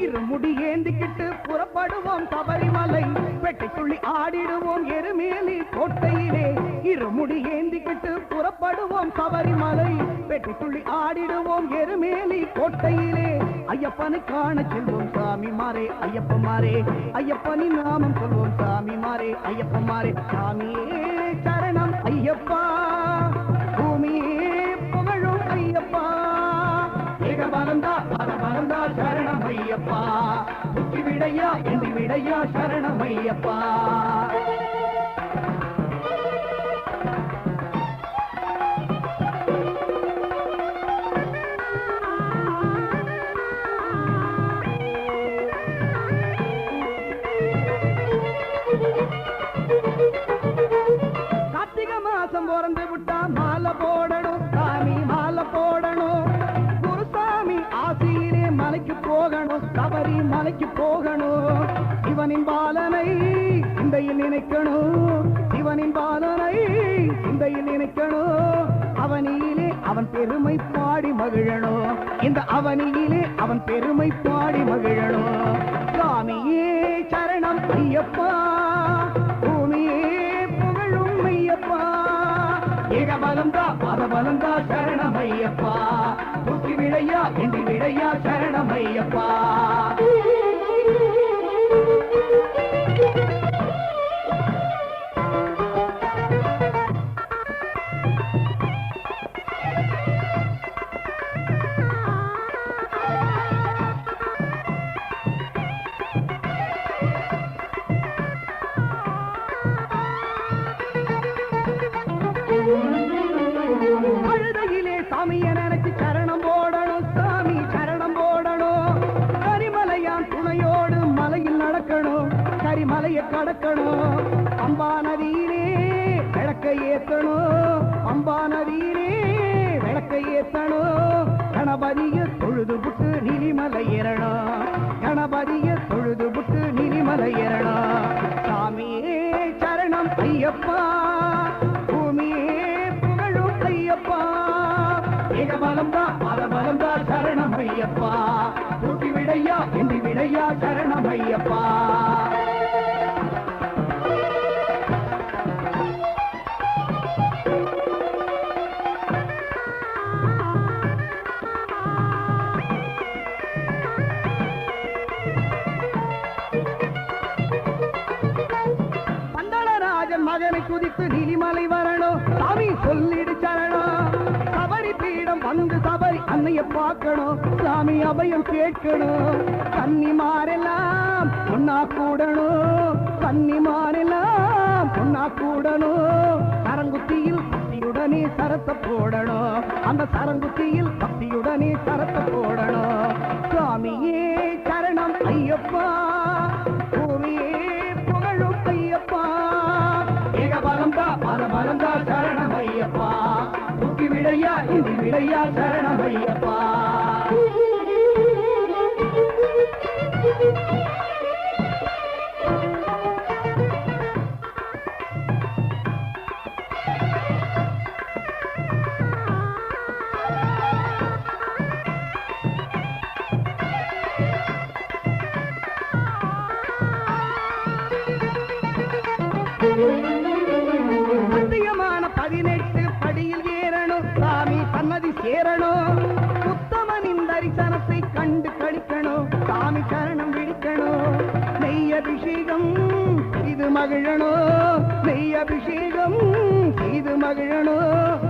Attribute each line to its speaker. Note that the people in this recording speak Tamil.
Speaker 1: இருமுடி ஏந்திக்கிட்டு புறப்படுவோம் சபரிமலை, பெட்டை துள்ளி ஆடிடுவோம் எருமேலி கோட்டையிலே. இருமுடி ஏந்திக்கிட்டு புறப்படுவோம் சபரிமலை, பெட்டை துள்ளி ஆடிடுவோம் எருமேலி கோட்டையிலே. ஐயப்பனை காண செல்வோம் சாமி மாறே ஐயப்பமாரே, ஐயப்பனின் நாமம் சொல்வோம் சாமி மாறே ஐயப்பமாரே. சாமியே சரணம் ஐயப்பா, பூமியே புகழும் ஐயப்பா. ஏகபலந்தா பரபலந்தா சரணம் ஐயப்பா, புத்தி விடையா என்று விடையா சரணம் ஐயப்பா. கார்த்திகை மாசம் பிறந்து விட்டா மாலை போடணும் சாமி, மாலை போடணும். குருசாமி ஆசியிலே மலைக்கு போகணும், சபரி மலைக்கு போகணும். சிவனின் பாலனை சிந்தையில் நினைக்கணும், சிவனின் பாலனை சிந்தையில் நினைக்கணும். அவனியிலே அவன் பெருமை பாடி மகிழணும், இந்த அவனியிலே அவன் பெருமை பாடி மகிழணும். சாமியே சரணம் ஐயப்பா, பூமியே புகழும் ஐயப்பா. ஏகபலந்தா பரபலந்தா சரணம் ஐயப்பா, புத்தி விடையா என்று விடையா சரணம் ஐயப்பா. அழுதையிலே சாமியை நினைச்சு சரணம் போடணும் சாமி, சரணம் போடணும். கரிமலையான் துணையோடு மலையில் நடக்கணும், கரிமலையை கடக்கணும். அம்பா நதியிலே விளக்கை ஏத்தணும், அம்பா நதியிலே விளக்கை ஏத்தணும். கணபதியை தொழுது புட்டு நீலிமலை ஏறணும், கணபதியை தொழுது புட்டு நீலிமலை ஏறணும். சாமியே சரணம் ஐயப்பா, பூமியே புகழும் ஐயப்பா. ஏகபலந்தா பரபலந்தா சரணம் ஐயப்பா, புத்தி விடையா என்று விடையா சரணம் ஐயப்பா. பந்தளராஜன் மகனை குதித்து நீலிமலை வரணும், சாமி சொல்லிடு சரணம். சபரி பீடம் வந்து சபரி அன்னைய பார்க்கணும், சாமி அபயம் கேட்கணும். கன்னிமாரெல்லாம் பொன்னா கூடணும், கன்னிமாரெல்லாம் பொன்னா கூடணும். சரங்குத்தியில் பக்தியுடனே சரத்தை போடணும், அந்த சரங்குத்தியில் பக்தியுடனே சரத்தை போடணும். சாமியே சரணம் ஐயப்பா, பூமியே புகழும் ஐயப்பா. ஏகபலந்தா பரபலந்தா சரணம் ஐயப்பா, புத்தி விடையா இது விடையா சரணம் ஐயப்பா. சத்தியமான 18 படியில் ஏறணும் சாமி, சன்னதி சேரணும். உத்தமனின் தரிசனத்தை கண்டு கழிக்கணும், சாமி சரணம் விழிக்கணும். நெய் அபிஷேகம் செய்து மகிழணும், நெய் அபிஷேகம் செய்து மகிழணும்.